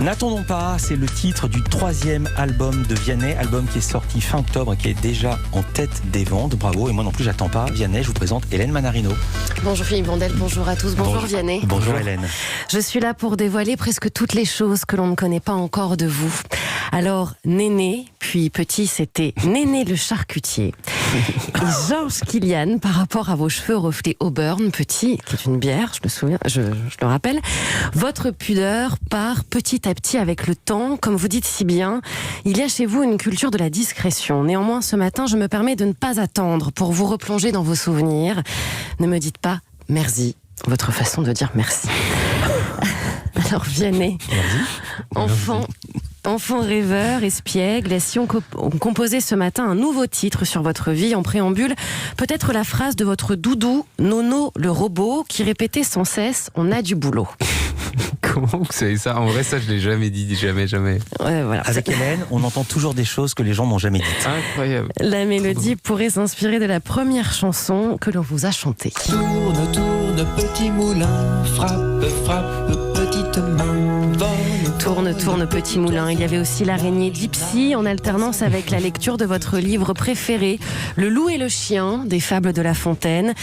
N'attendons pas, c'est le titre du 3e album de Vianney, album qui est sorti fin octobre et qui est déjà en tête des ventes. Bravo, et moi non plus j'attends pas. Vianney, je vous présente Hélène Manarino. Bonjour Philippe Vandel, bonjour à tous, bonjour Vianney. Bonjour Hélène. Je suis là pour dévoiler presque toutes les choses que l'on ne connaît pas encore de vous. Alors, Néné, puis petit, c'était Néné le charcutier. Et Georges Kilian, par rapport à vos cheveux reflets Auburn, petit, qui est une bière, je me souviens, je le rappelle, votre pudeur part petit à petit avec le temps. Comme vous dites si bien, il y a chez vous une culture de la discrétion. Néanmoins, ce matin, je me permets de ne pas attendre pour vous replonger dans vos souvenirs. Ne me dites pas merci, votre façon de dire merci. Alors, Vianney, enfant rêveur, espiègle, et si on composait ce matin un nouveau titre sur votre vie en préambule, peut-être la phrase de votre doudou, Nono le robot, qui répétait sans cesse « on a du boulot ». Comment vous savez ça? En vrai, ça, je l'ai jamais dit, jamais. Ouais, voilà. Avec Hélène, on entend toujours des choses que les gens n'ont jamais dites. Incroyable. La mélodie pourrait s'inspirer de la première chanson que l'on vous a chantée. Tourne, tourne, petit moulin, frappe, frappe, petite main, vole. Tourne, tourne, petit moulin. Il y avait aussi l'araignée Gypsy, en alternance avec la lecture de votre livre préféré, Le loup et le chien, des fables de La Fontaine.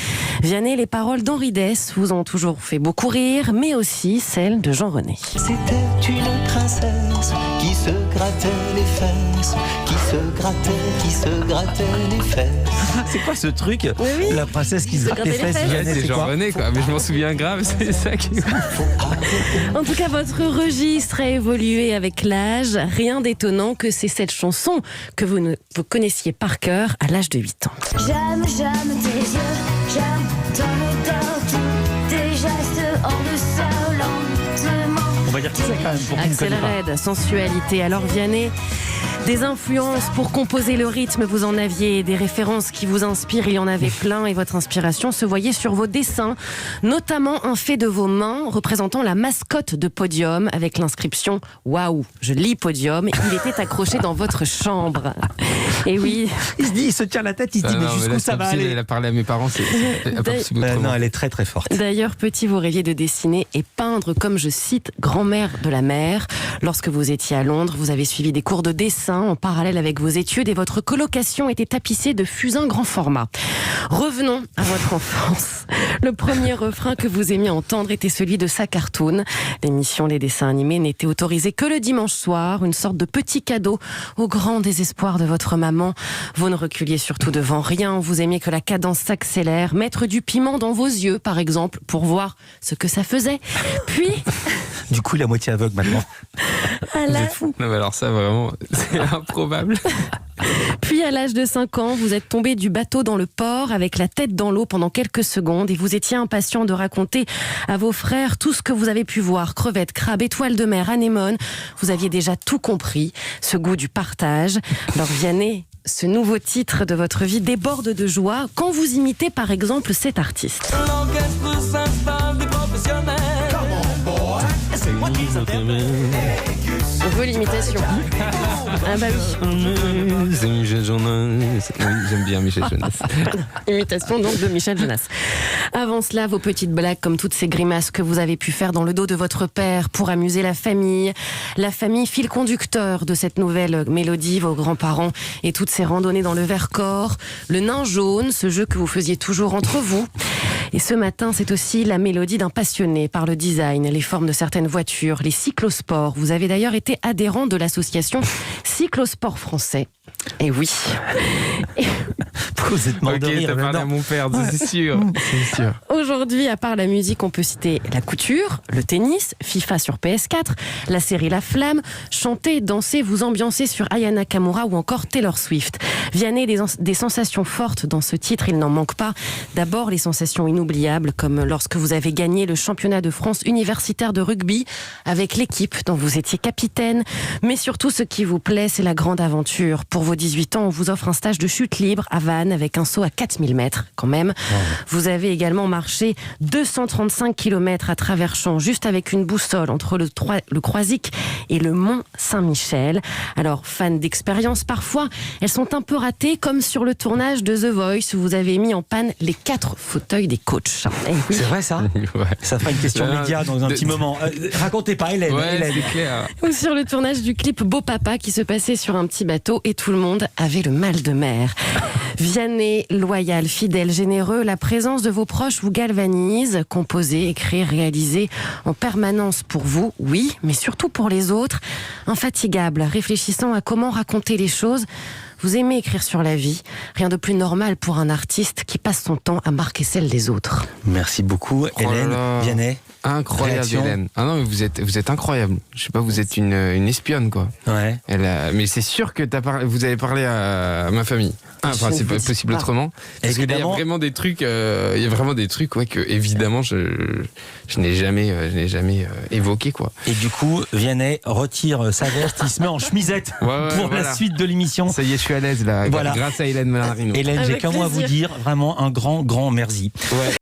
Vianney, les paroles d'Henri Dess vous ont toujours fait beaucoup rire, mais aussi celles de Jean René. C'était une princesse qui se grattait les fesses, qui se grattait les fesses. C'est quoi ce truc? Oui. La princesse qui se gratte les fesses. Ouais, Vianney, c'est Jean quoi René, quoi. Mais je m'en souviens grave, c'est ça qui est... En tout cas, votre registre a évolué avec l'âge. Rien d'étonnant que c'est cette chanson que vous connaissiez par cœur à l'âge de 8 ans. J'aime tes yeux, j'aime ton odeur, tous tes gestes hors de sol, lentement. On va dire qui c'est quand même pour qui ne Axel connaît pas. Red, sensualité. Alors Vianney, des influences pour composer le rythme, vous en aviez, des références qui vous inspirent, il y en avait plein, et votre inspiration se voyait sur vos dessins, notamment un fait de vos mains représentant la mascotte de Podium avec l'inscription « Waouh, je lis Podium ». Il était accroché dans votre chambre. Et oui. Il se tient la tête, il se dit mais jusqu'où ça va aller? Elle a parlé à mes parents, c'est pas possible autrement. Non, elle est très très forte. D'ailleurs, petit, vous rêviez de dessiner et peindre, comme je cite, grand-mère de la mer. Lorsque vous étiez à Londres, vous avez suivi des cours de dessin en parallèle avec vos études et votre colocation était tapissée de fusains grand format. Revenons à votre enfance. Le premier refrain que vous aimiez entendre était celui de sa cartoon. L'émission des dessins animés n'était autorisée que le dimanche soir, une sorte de petit cadeau au grand désespoir de votre maman. Vous ne reculiez surtout devant rien, vous aimiez que la cadence s'accélère, mettre du piment dans vos yeux, par exemple, pour voir ce que ça faisait. Puis... Du coup, il est à moitié aveugle maintenant. Non, mais alors ça, vraiment, c'est improbable. Puis à l'âge de 5 ans, vous êtes tombé du bateau dans le port avec la tête dans l'eau pendant quelques secondes et vous étiez impatient de raconter à vos frères tout ce que vous avez pu voir, crevettes, crabes, étoiles de mer, anémones. Vous aviez déjà tout compris, ce goût du partage. Alors Vianney, ce nouveau titre de votre vie déborde de joie quand vous imitez par exemple cet artiste. L'orchestre s'installe des professionnels. C'est moi qui On veut l'imitation. Ah bah oui. C'est Michel Jonas. Oui, j'aime bien Michel Jonas. Imitation donc de Michel Jonas. Avant cela, vos petites blagues comme toutes ces grimaces que vous avez pu faire dans le dos de votre père pour amuser la famille. La famille, fil conducteur de cette nouvelle mélodie, vos grands-parents et toutes ces randonnées dans le Vercors. Le nain jaune, ce jeu que vous faisiez toujours entre vous. Et ce matin, c'est aussi la mélodie d'un passionné par le design, les formes de certaines voitures, les cyclosports. Vous avez d'ailleurs été adhérent de l'association Cyclosport Français. Et oui. Vous êtes mort Ok, de rire, t'as parlé maintenant. à mon père, c'est sûr. C'est sûr. Aujourd'hui, à part la musique, on peut citer la couture, le tennis, FIFA sur PS4, la série La Flamme, chanter, danser, vous ambiancer sur Aya Nakamura ou encore Taylor Swift. Vianney, des sensations fortes dans ce titre, il n'en manque pas. D'abord, les sensations inoubliables, comme lorsque vous avez gagné le championnat de France universitaire de rugby avec l'équipe dont vous étiez capitaine. Mais surtout, ce qui vous plaît, c'est la grande aventure. Pour vos 18 ans, on vous offre un stage de chute libre à Vannes avec un saut à 4000 mètres quand même. Vous avez également marché 235 km à travers champs, juste avec une boussole entre le Croisic et le Mont Saint-Michel. Alors, fan d'expérience parfois, elles sont un peu ratées, comme sur le tournage de The Voice où vous avez mis en panne les 4 fauteuils des coachs. Eh oui. C'est vrai ça? Ouais. Ça fera une question média dans un petit moment. Racontez pas, Hélène. Ouais, Hélène. c'est clair. Ou sur le tournage du clip Beau Papa qui se passait sur un petit bateau et tout le monde avait le mal de mer. Vianney, loyal, fidèle, généreux, la présence de vos proches vous galvanise. Composer, écrire, réaliser en permanence pour vous, oui, mais surtout pour les autres. Infatigable, réfléchissant à comment raconter les choses. Vous aimez écrire sur la vie. Rien de plus normal pour un artiste qui passe son temps à marquer celle des autres. Merci beaucoup, Hélène. Vianney. Incroyable, Réaction. Hélène. Ah non, mais vous êtes incroyable. Je sais pas, vous êtes une espionne, quoi. Ouais. Mais c'est sûr que vous avez parlé à ma famille. Enfin, c'est pas possible autrement. Parce qu'il y a vraiment des trucs, ouais, que évidemment je n'ai jamais évoqué, quoi. Et du coup, Vianney retire sa veste, il se met en chemisette pour la suite de l'émission. Ça y est, je suis à l'aise là, grâce à Hélène Manarino. Hélène, j'ai Avec qu'un mot à vous plaisir. dire, vraiment un grand merci. Ouais.